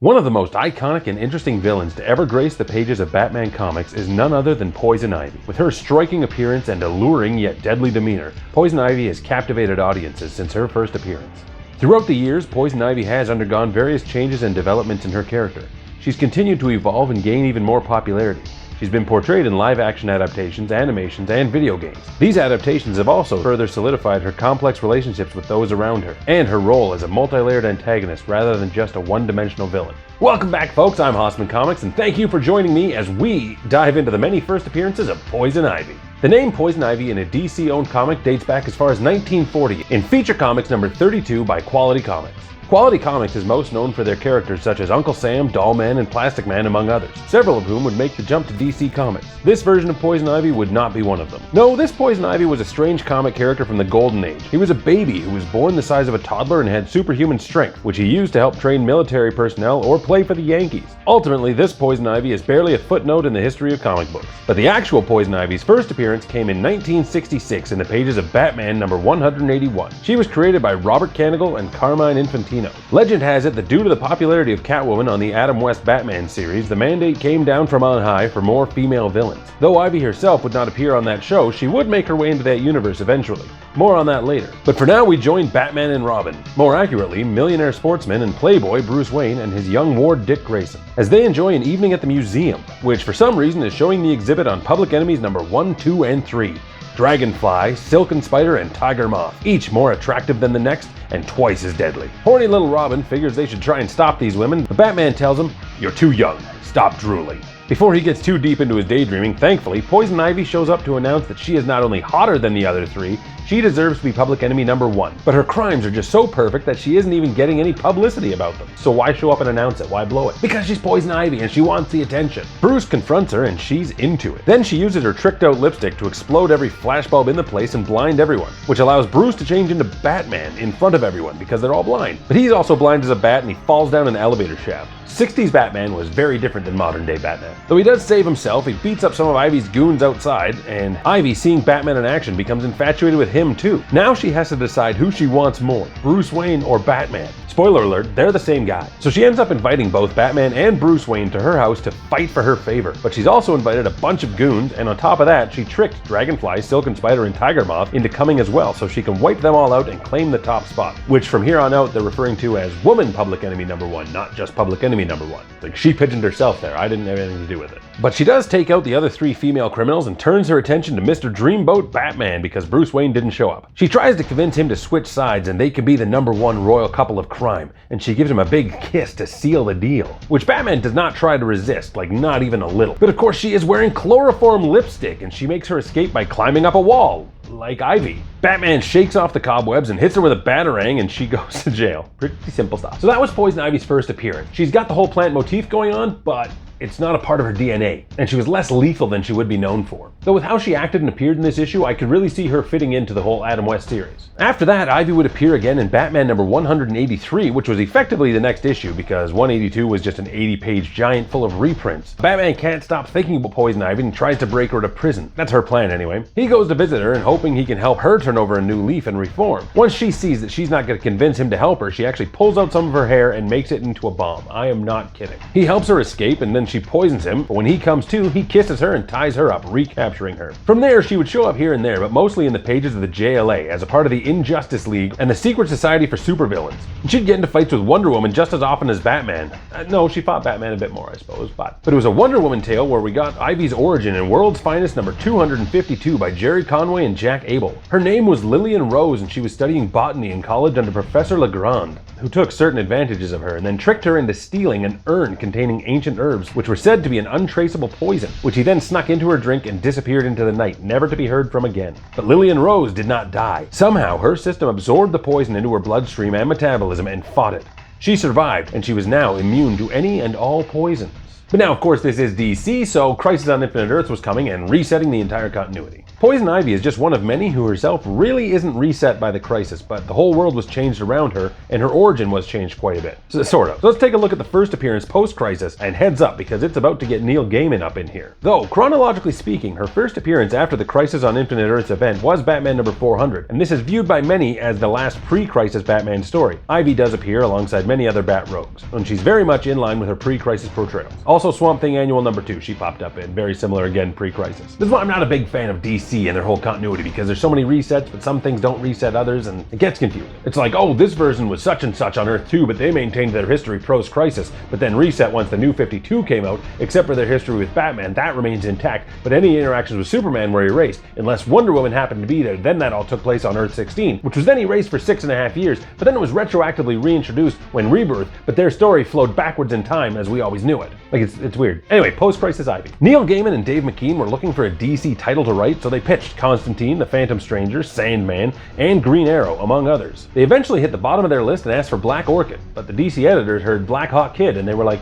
One of the most iconic and interesting villains to ever grace the pages of Batman comics is none other than Poison Ivy. With her striking appearance and alluring yet deadly demeanor, Poison Ivy has captivated audiences since her first appearance. Throughout the years, Poison Ivy has undergone various changes and developments in her character. She's continued to evolve and gain even more popularity. She's been portrayed in live-action adaptations, animations, and video games. These adaptations have also further solidified her complex relationships with those around her, and her role as a multi-layered antagonist rather than just a one-dimensional villain. Welcome back, folks. I'm Haussmann Comics, and thank you for joining me as we dive into the many first appearances of Poison Ivy. The name Poison Ivy in a DC-owned comic dates back as far as 1940 in Feature Comics number 32 by Quality Comics. Quality Comics is most known for their characters such as Uncle Sam, Doll Man, and Plastic Man, among others, several of whom would make the jump to DC Comics. This version of Poison Ivy would not be one of them. No, this Poison Ivy was a strange comic character from the Golden Age. He was a baby who was born the size of a toddler and had superhuman strength, which he used to help train military personnel or play for the Yankees. Ultimately, this Poison Ivy is barely a footnote in the history of comic books. But the actual Poison Ivy's first appearance came in 1966 in the pages of Batman number 181. She was created by Robert Kanigel and Carmine Infantino. Legend has it that due to the popularity of Catwoman on the Adam West Batman series, the mandate came down from on high for more female villains. Though Ivy herself would not appear on that show, she would make her way into that universe eventually. More on that later. But for now, we join Batman and Robin, more accurately, millionaire sportsman and playboy Bruce Wayne and his young ward Dick Grayson, as they enjoy an evening at the museum, which for some reason is showing the exhibit on Public Enemies number 1, 2, and 3. Dragonfly, Silken Spider, and Tiger Moth, each more attractive than the next and twice as deadly. Horny little Robin figures they should try and stop these women, but Batman tells him, "You're too young, stop drooling." Before he gets too deep into his daydreaming, thankfully, Poison Ivy shows up to announce that she is not only hotter than the other three, she deserves to be public enemy number 1. But her crimes are just so perfect that she isn't even getting any publicity about them. So why show up and announce it? Why blow it? Because she's Poison Ivy and she wants the attention. Bruce confronts her and she's into it. Then she uses her tricked out lipstick to explode every flashbulb in the place and blind everyone, which allows Bruce to change into Batman in front of everyone because they're all blind. But he's also blind as a bat and he falls down an elevator shaft. 60s Batman was very different than modern day Batman. Though he does save himself, he beats up some of Ivy's goons outside, and Ivy, seeing Batman in action, becomes infatuated with him too. Now she has to decide who she wants more, Bruce Wayne or Batman. Spoiler alert, they're the same guy. So she ends up inviting both Batman and Bruce Wayne to her house to fight for her favor. But she's also invited a bunch of goons, and on top of that, she tricked Dragonfly, Silken Spider, and Tiger Moth into coming as well, so she can wipe them all out and claim the top spot. Which from here on out, they're referring to as Woman Public Enemy number 1, not just Public Enemy number 1. Like, she pigeoned herself there, I didn't have anything to do with it. But she does take out the other 3 female criminals and turns her attention to Mr. Dreamboat Batman because Bruce Wayne didn't show up. She tries to convince him to switch sides and they can be the number 1 royal couple of crime, and she gives him a big kiss to seal the deal, which Batman does not try to resist, like not even a little. But of course she is wearing chloroform lipstick and she makes her escape by climbing up a wall, like Ivy. Batman shakes off the cobwebs and hits her with a batarang and she goes to jail. Pretty simple stuff. So that was Poison Ivy's first appearance. She's got the whole plant motif going on, but it's not a part of her DNA, and she was less lethal than she would be known for. Though with how she acted and appeared in this issue, I could really see her fitting into the whole Adam West series. After that, Ivy would appear again in Batman number 183, which was effectively the next issue because 182 was just an 80-page giant full of reprints. Batman can't stop thinking about Poison Ivy and tries to break her to prison. That's her plan anyway. He goes to visit her and hoping he can help her turn over a new leaf and reform. Once she sees that she's not going to convince him to help her, she actually pulls out some of her hair and makes it into a bomb. I am not kidding. He helps her escape and then she poisons him, but when he comes to, he kisses her and ties her up, recapturing her. From there, she would show up here and there, but mostly in the pages of the JLA as a part of the Injustice League and the Secret Society for Supervillains. And she'd get into fights with Wonder Woman just as often as Batman. No, she fought Batman a bit more, I suppose, but it was a Wonder Woman tale where we got Ivy's origin in World's Finest number 252 by Jerry Conway and Jack Abel. Her name was Lillian Rose and she was studying botany in college under Professor Legrand, who took certain advantages of her and then tricked her into stealing an urn containing ancient herbs, which were said to be an untraceable poison, which he then snuck into her drink and disappeared into the night, never to be heard from again. But Lillian Rose did not die. Somehow, her system absorbed the poison into her bloodstream and metabolism and fought it. She survived, and she was now immune to any and all poisons. But now, of course, this is DC, so Crisis on Infinite Earths was coming and resetting the entire continuity. Poison Ivy is just one of many who herself really isn't reset by the Crisis, but the whole world was changed around her, and her origin was changed quite a bit. Sort of. So let's take a look at the first appearance post-Crisis, and heads up, because it's about to get Neil Gaiman up in here. Though, chronologically speaking, her first appearance after the Crisis on Infinite Earths event was Batman number 400, and this is viewed by many as the last pre-Crisis Batman story. Ivy does appear alongside many other Bat Rogues, and she's very much in line with her pre-Crisis portrayals. Also, Swamp Thing Annual number 2, she popped up in, very similar again pre-Crisis. This is why I'm not a big fan of DC and their whole continuity, because there's so many resets, but some things don't reset others, and it gets confusing. It's like, oh, this version was such and such on Earth 2, but they maintained their history post-Crisis, but then reset once the New 52 came out, except for their history with Batman, that remains intact, but any interactions with Superman were erased, unless Wonder Woman happened to be there. Then that all took place on Earth 16, which was then erased for 6.5 years, but then it was retroactively reintroduced when Rebirth, but their story flowed backwards in time as we always knew it. Like, it's weird. Anyway, post-Crisis Ivy. Neil Gaiman and Dave McKean were looking for a DC title to write, so they pitched Constantine, the Phantom Stranger, Sandman, and Green Arrow, among others. They eventually hit the bottom of their list and asked for Black Orchid, but the DC editors heard Black Hawk Kid and they were like,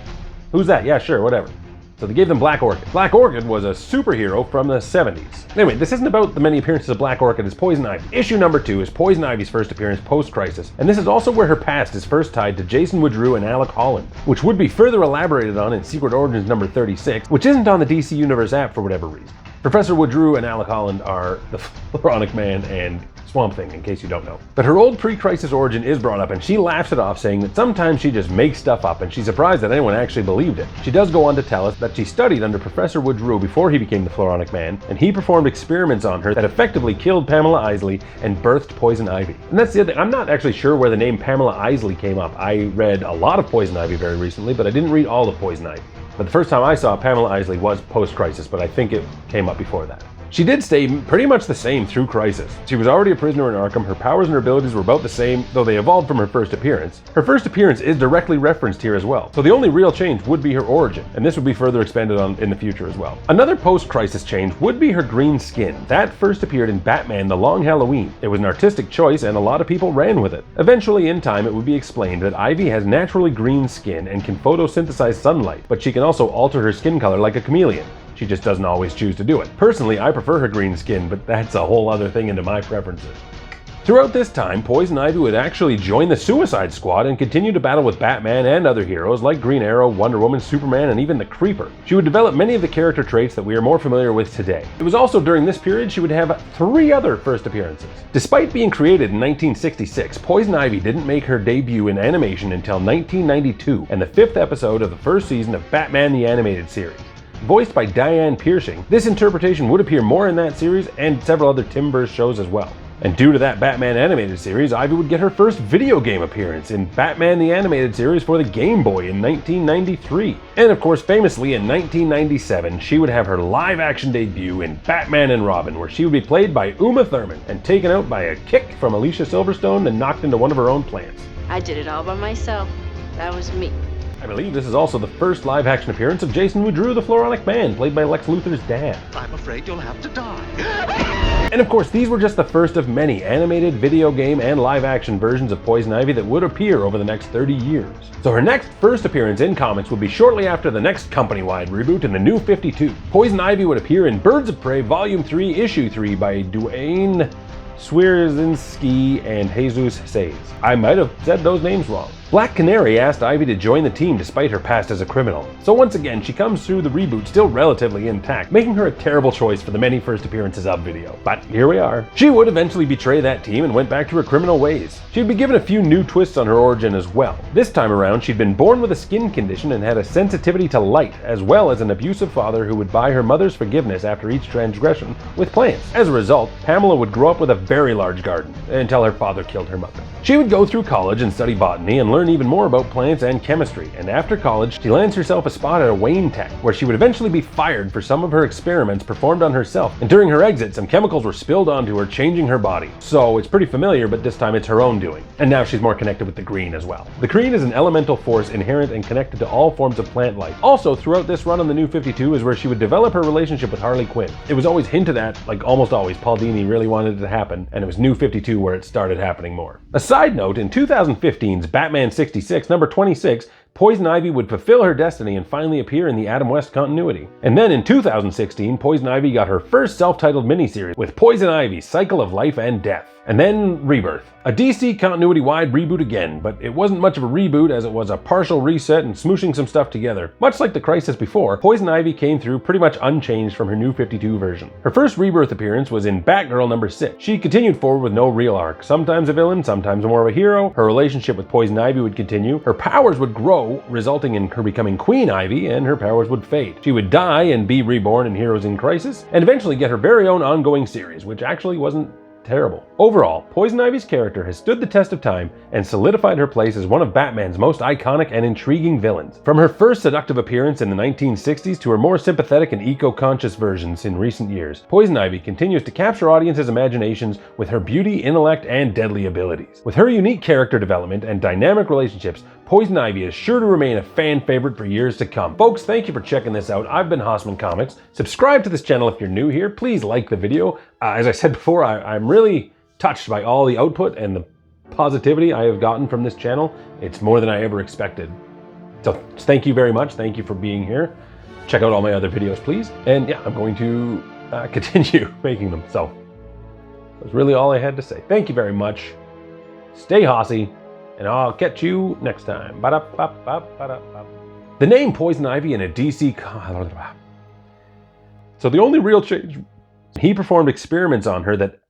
who's that? Yeah, sure, whatever. So they gave them Black Orchid. Black Orchid was a superhero from the 70s. Anyway, this isn't about the many appearances of Black Orchid as Poison Ivy. Issue number 2 is Poison Ivy's first appearance post-Crisis, and this is also where her past is first tied to Jason Woodrue and Alec Holland, which would be further elaborated on in Secret Origins number 36, which isn't on the DC Universe app for whatever reason. Professor Woodrue and Alec Holland are the Floronic Man and Swamp Thing, in case you don't know. But her old pre-Crisis origin is brought up, and she laughs it off, saying that sometimes she just makes stuff up, and she's surprised that anyone actually believed it. She does go on to tell us that she studied under Professor Woodrue before he became the Floronic Man, and he performed experiments on her that effectively killed Pamela Isley and birthed Poison Ivy. And that's the other thing, I'm not actually sure where the name Pamela Isley came up. I read a lot of Poison Ivy very recently, but I didn't read all of Poison Ivy. But the first time I saw Pamela Isley was post-Crisis, but I think it came up before that. She did stay pretty much the same through Crisis. She was already a prisoner in Arkham, her powers and her abilities were about the same, though they evolved from her first appearance. Her first appearance is directly referenced here as well, so the only real change would be her origin, and this would be further expanded on in the future as well. Another post-Crisis change would be her green skin. That first appeared in Batman The Long Halloween. It was an artistic choice, and a lot of people ran with it. Eventually, in time, it would be explained that Ivy has naturally green skin and can photosynthesize sunlight, but she can also alter her skin color like a chameleon. She just doesn't always choose to do it. Personally, I prefer her green skin, but that's a whole other thing into my preferences. Throughout this time, Poison Ivy would actually join the Suicide Squad and continue to battle with Batman and other heroes like Green Arrow, Wonder Woman, Superman, and even the Creeper. She would develop many of the character traits that we are more familiar with today. It was also during this period she would have 3 other first appearances. Despite being created in 1966, Poison Ivy didn't make her debut in animation until 1992 and the 5th episode of the first season of Batman the Animated Series. Voiced by Diane Piercing, this interpretation would appear more in that series and several other Timber's shows as well. And due to that Batman animated series, Ivy would get her first video game appearance in Batman the Animated Series for the Game Boy in 1993. And of course, famously in 1997, she would have her live-action debut in Batman and Robin, where she would be played by Uma Thurman and taken out by a kick from Alicia Silverstone and knocked into one of her own plants. I did it all by myself. That was me. I believe this is also the first live-action appearance of Jason Woodrue, the Floronic Man, played by Lex Luthor's dad. I'm afraid you'll have to die. And of course, these were just the first of many animated, video game, and live-action versions of Poison Ivy that would appear over the next 30 years. So her next first appearance in comics would be shortly after the next company-wide reboot in the New 52. Poison Ivy would appear in Birds of Prey Volume 3, Issue 3 by Duane Swierczynski and Jesus Sayes. I might have said those names wrong. Black Canary asked Ivy to join the team despite her past as a criminal. So once again, she comes through the reboot still relatively intact, making her a terrible choice for the many first appearances of video. But here we are. She would eventually betray that team and went back to her criminal ways. She'd be given a few new twists on her origin as well. This time around, she'd been born with a skin condition and had a sensitivity to light, as well as an abusive father who would buy her mother's forgiveness after each transgression with plants. As a result, Pamela would grow up with a very large garden, until her father killed her mother. She would go through college and study botany and learn even more about plants and chemistry, and after college, she lands herself a spot at a Wayne Tech, where she would eventually be fired for some of her experiments performed on herself, and during her exit, some chemicals were spilled onto her, changing her body. So it's pretty familiar, but this time it's her own doing. And now she's more connected with the green as well. The green is an elemental force inherent and connected to all forms of plant life. Also, throughout this run on the New 52 is where she would develop her relationship with Harley Quinn. It was always hinted at, like almost always, Paul Dini really wanted it to happen, and it was New 52 where it started happening more. A side note, in 2015's Batman 66, number 26, Poison Ivy would fulfill her destiny and finally appear in the Adam West continuity. And then in 2016, Poison Ivy got her first self-titled miniseries with Poison Ivy: Cycle of Life and Death. And then Rebirth, a DC continuity-wide reboot again, but it wasn't much of a reboot as it was a partial reset and smooshing some stuff together. Much like the Crisis before, Poison Ivy came through pretty much unchanged from her New 52 version. Her first Rebirth appearance was in Batgirl number 6. She continued forward with no real arc, sometimes a villain, sometimes more of a hero. Her relationship with Poison Ivy would continue, her powers would grow, resulting in her becoming Queen Ivy, and her powers would fade. She would die and be reborn in Heroes in Crisis, and eventually get her very own ongoing series, which actually wasn't terrible. Overall, Poison Ivy's character has stood the test of time and solidified her place as one of Batman's most iconic and intriguing villains. From her first seductive appearance in the 1960s to her more sympathetic and eco-conscious versions in recent years, Poison Ivy continues to capture audiences' imaginations with her beauty, intellect, and deadly abilities. With her unique character development and dynamic relationships, Poison Ivy is sure to remain a fan favorite for years to come. Folks, thank you for checking this out. I've been Haussmann Comics. Subscribe to this channel if you're new here. Please like the video. As I said before, I'm really touched by all the output and the positivity I have gotten from this channel. It's more than I ever expected. So thank you very much. Thank you for being here. Check out all my other videos, please. And yeah, I'm going to continue making them. So that's really all I had to say. Thank you very much. Stay Hossy, and I'll catch you next time. The name Poison Ivy in a DC... So the only real change... He performed experiments on her that...